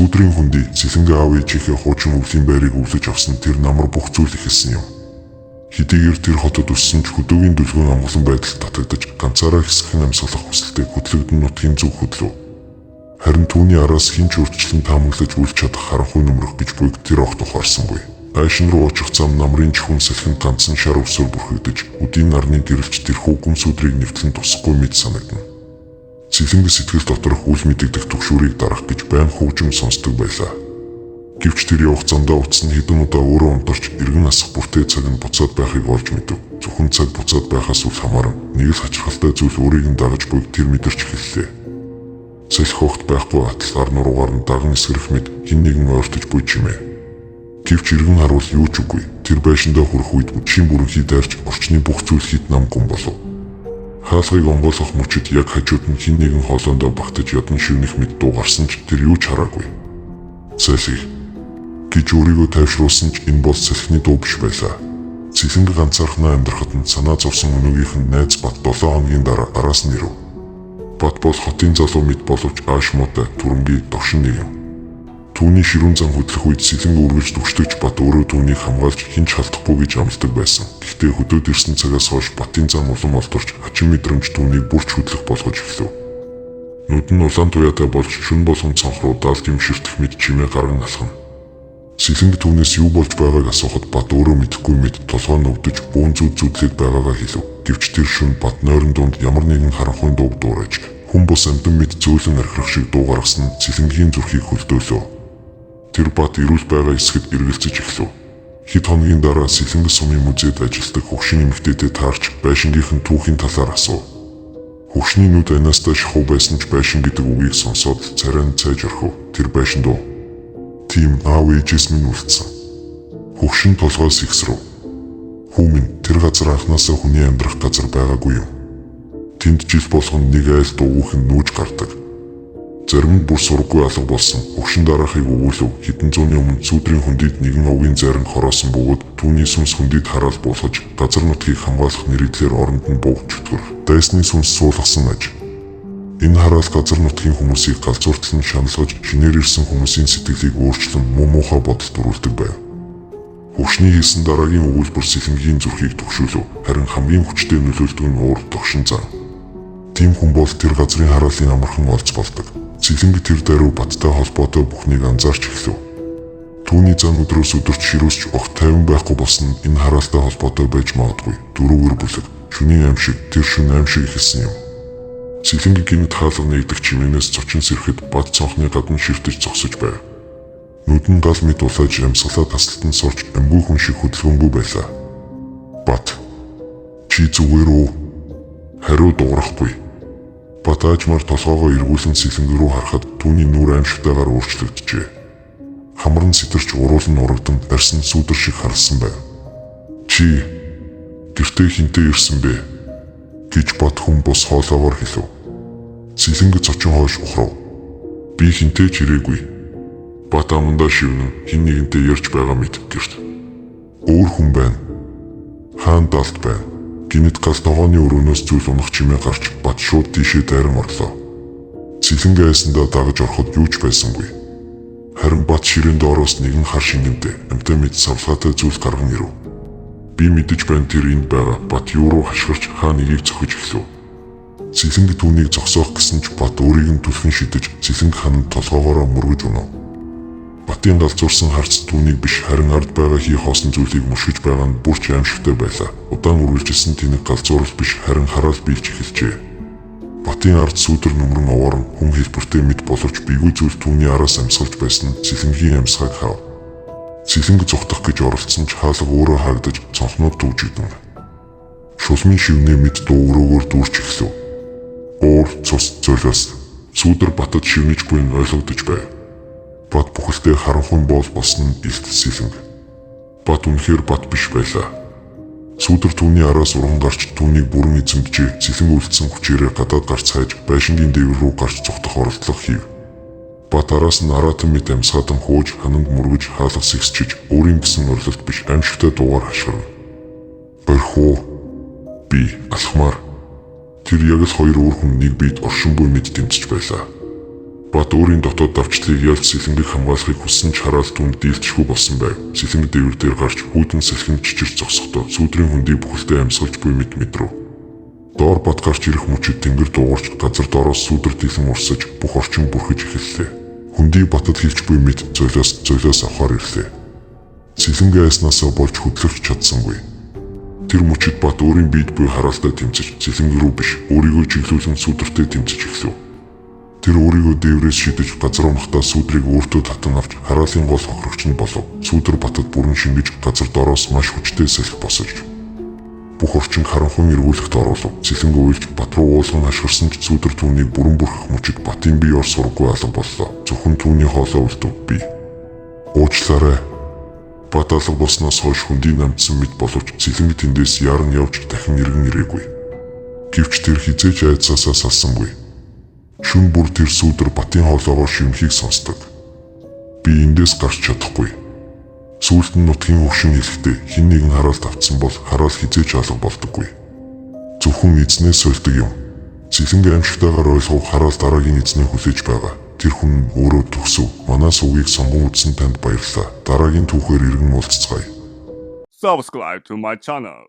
Сүүдрийн хүндий Цэлэнгэ аав ээжийнхээ хуучин өвлийн байрыг өвлөж авсан тэр намар бүх зүйл ихэлсэн юм. Хэдийгээр тэр хотод өссөн ч хөдөөгийн дүлгэн амгалан байдалд татагдаж ганцаараа хэсэгхэн амьсгалах хүсэлтэд хөтлөгдөн нутгийн зүг хөдлөв. Харин түүний араас хинч урьдчилан таамаглаж үлч чадах харанхуй нөмрөх гэж буйг тэр огт ухаарсангүй. Айшин руу очих зам намрын чихүн салхинд ганцхан шар өсөөр бүрхэгдэж үдийн нарны гэрэлч тэрхүү гүн сүдрийг нэвтлэн тусахгүй мэд санагдана. Цэлэнгэ сэтгэл доторх үл мэдэгдэх түгшүүрийг дарах гэж байн хөгжим сонсдог байлаа. Гэвч тэр явах замдаа утас нь хэдэн удаа өөрөө унтарч эргэн асах бүртээ цаг нь буцаад байхыг олж мэдэв. Зөвхөн цаг буцаад байхаас үл хамааран нэг л хачирхалтай зүйл өөрийг нь дагаж буйг тэр мэдэрч эхэллээ. Салхи огт байхгүй атлаар нуруугаар нь даган эсгэрэх мэд хэн нэгэн ойртож буй чимээ. Гэвч эргэн харуул юу ч үгүй. Тэр байшиндаа хүрэх үед үдшийн бүрэнхий дайрч орчны бүх зүйл хит нам гүн болов. Хаалгыг онгойлгох мөчид яг хажууд нь хэн нэгэн хоолоондоо багтаж ядан шивнэх мэд дуугарсан ч тэр юу ч хараагүй. Салхи гэж өөрийгөө тайвшруулсан ч энэ бол салхины дуу биш байлаа. Цэлэнгэ ганцаархнаа амьдрахад нь санаа зовсон өнөөгийнх нь найз Бат 7 хоногийн дараа араас нь ирэв. Бат бол хотын залуу мэд боловч ааш муутай түрэмгий догшин нэг юм. Түүний ширүүн зан хөдлөх үед Цэлэнгэ үргэлж дүгшдөгч Бат өөрөө түүнийг хамгаалж хинч халдахгүй гэж амлдаг байсан. Гэхдээ хөдөөд ирсэн цагаас хойш Батын зам улам олдорч хачин мэдрэмж түүнийг бүрч хөдлөх болгож эхлэв. Нүд нь улаан туяатай болж шүн болгон цонхруу даалт юм ширтэх мэд чимээ гарган алхана. Цэлэнгэ түүнээс юу болж байгааг асуухад Бат өөрөө мэдэхгүй мэд толгой нүвдэж бүүн зүудлээд байгаагаа хэлв. Гэвч тэр шөнө Бат нойрон дунд ямар нэгэн харанхуй дуу дуурайж хүн бус амтан мэд зөөлөн архирах шиг дуу гаргасан нь Цэлэнгийн зүрхийг хөлдөөлөө. Тэр Бат ирүүл байгаа эсгэд эргэлзэж эхлэв. Хэд хоногийн дараа Цэлэнгэ сумын музейд ажилладаг хөгшин эмэгтэйтэй таарч байшингийнхэн түүхийн талаар асуув. Хөгшний нүд анаастай шахуу байсан ч байшин гэдэг үгийг сонсоод царай нь цайж орхив. Тэр байшин дуу. Тийм аав ээжээс минь үлдсэн. Хөгшин толгоос ихсрэв. Хүү минь тэр газар анхнаасаа хүний амьдрах газар байгаагүй юм. Тэнд жил болгон нэг айл дуугүйхэн нүүж гардаг. Зарим нь бүр сурггүй алга болсон. Хөгшин дараахыг өгүүлв. Хэдэн зууны өмнө сүүдрийн хүндийд нэгэн овгийн зарим хороосон бөгөөд түүний сүнс хүндийд хараал буулгаж газар нутгийг хамгаалах нэрийдлэр оронд нь буугч чөтгөр. Дайсны сүнс суулгасан аж. Энэ хараал газар нутгийн хүмүүсийг галзууртлан шаналгаж шинээр ирсэн хүмүүсийн сэтгэлийг өөрчлөн муухай бодолд төрүүлдэг байв. Хөгшний хийсэн дараагийн өгүүлбэр Цэлэнгийн зүрхийг түгшүүлв. Харин хамгийн хүчтэй нөлөөлдөг нь уур догшин зан. Тийм хүн бол тэр газрын хараалын амархан олж болдог. Цэлэнгэ тэр даруй Баттай холбоотой бүхнийг анзаарч эхлэв. Түүний зан өдрөөс өдөрт ширүүсч огт тайван байхгүй болсон нь энэ хараалтай холбоотой байж магадгүй. Дөрөвөр бүлэг, шөнийн аим шиг тэр шөнө аим шиг ихэлсэн юм. Цэлэнгэ гинт хаалга нэгдэх чимээнээс зочин сэрхэд Бат цонхны гадна ширтэж зогсож байв. Нүд нь гал мэд улааж амьсгалаа тасалтанд сорж амгүй хүн шиг хөдөлгөөнгүй байлаа. Бат чи зүгээр үү? Хариу дуурахгүй. Бат аажмаар толгоогоо эргүүлэн Цэлэнгэ рүү харахад түүний нүур аимшигтайгаар өөрчлөгдөжээ. Хамар нь сэтэрч уруулан урагдан арьсан сүудэр шиг харсан байв. Чи гэртээ хинтээ ирсэн бэ? Гэж Бат хүн бус хоолоогоор хэлв. Цэлэнгэ цочин хойш ухрав. Би хинтээ ч ирээгүй. Бат амандаа шивнэн хин нэгэнтэй ярьж байгаа мэт гэрт. Өөр хүн байна. Хаан далд байна. Гинэт гал тогооны өрөөнөөс зүйл унах чимээ гарч Бат шууд тийшээ дайран орлоо. Цэлэнгэ айсандаа дагаж ороход юу ч байсангүй. Харин Бат ширээн доороос нэгэн хар шингэнтэй амтай мэд савлгаатай зүйл гарган ирэв. Би мэдэж байна тэр энд байгаа. Бат юу руу хашгирч хаа нэгийг зохиж эхлэв. Цэлэнгэ түүнийг зогсоох гэсэн ч Бат өөрийг нь түлхэн шидэж Цэлэнгэ хананд толгоогоороо мөргөж унав. Батын галзуурсан харц түүнийг биш харин ард байгаа хий хоосон зүйлийг мушгиж байгаа нь бүрч аимшигтай байлаа. Удаан үргэлжилсэн тэнэг галзуурал биш харин хараал биелж эхэлжээ. Батын ард сүудэр нүмрэн овоорн хүн хэлбэртэй мэд боловч биегүй зүйл түүний араас амьсгалж байсан нь Цэлэнгийн амьсгаг хав. Цэлэнгэ зүхтах гэж оролцсон ч хаалга өөрөө хаагдаж цонхнууд төвжигдэн. Шулмын шивнээ мэд дуу өрөөгөөр дүүрч эхлэв. Уур цус золиос сүудэр Батад шивнэж буй нь ойлгогдож байв. Бат бүхэлдээ харанхуй болсон нь илт Цэлэнгэ. Бат үнэхээр Бат биш байлаа. Сүудэр түүний араас уран гарч түүнийг бүрэн эзэмджээ. Цэлэнгэ үлдсэн хүчээрээ гадаад гарч хайж байшингийн дээгүүр рүү гарч зүхтах оролдлого хийв. Бат араас нь аратан мэд амьсгаатан хууж хананд мөргөж хаалга сэгсчиж өөрийн гэсэн орилт биш аимшигтай дуугаар хашгирна. Борхоо би алхмаар. Тэр яг л хоёр өөр хүн нэг биед оршингүй мэд тэмцэж байлаа. Бат өөрийн дотоод давчлыг ялж сэлэнгэг хамгаалахыг хүссэн ч хараал түнд дийлдэшгүй болсон байв. Сэлэнг дэвэр дээр гарч хүүдэн салхинд чичирч зогсохдоо сүүдрийн хүндий бүхэлдээ амьсгалж буй мэд мэдрв. Доор бат гарч ирэх мөчид тэнгэр дуугарч газар доороос сүүдэр тэлэн урсаж бүх орчин бүрхэж эхэллээ. Хүндий батад хилж буй мэд золиос авахар ирлээ. Сэлэнгэ айснаасаа болж хөдлөвч чадсангүй. Тэр мөчид бат өөрийн биед буй хараалтай тэмцэж сэлэнг рүү биш өөрийгөө чиглүүлэн сүүдэртэй тэмцэж эхлэв. Тэр өөрийгөө дээврээс шидэж газар унахтаа сүүдрийг өөртөө татан авч хараалын гол хохирогч нь болов. Сүүдэр батад бүрэн шингэж газар доороос маш хүчтэй салхи босож бүх орчинг харанхуй эргүүлэхт оруулав. Сэлэнг уйлж бат руу уулган хашгирсан ч сүүдэр түүнийг бүрэн бүрхэх мөчид батын бие ор сурггүй алга боллоо. Зөвхөн түүний хоолой үлдэв. Би уучлаарай. Бат алга болсноос хойш хүндий намдсан мэд боловч сэлэнг тэндээс яран явж дахин иргэн ирээгүй. Гэвч тэр хизээж айдсаасаа салсангүй. Шүн бүр тэр сүүдэр батын хоолойгоор шимхийг сонсдог. Би эндээс гарч чадахгүй. Сүүлд нь нутгийн хөвшин хэлэхдээ хэн нэгэн хараалт авцсан бол хараал хизээж алга болдоггүй. Зөвхөн эзнээс сольдог юм. Сэлэнг аимшигтайгаар ойлгох хараал дараагийн эзнээ хүлээж байгаа. Тэр хүн өөрөө төгсөв. Манай сувгийг сонгон үзсэн танд баярлалаа. Дараагийн түүхээр иргэн уулзцгаая. Subscribe to my channel.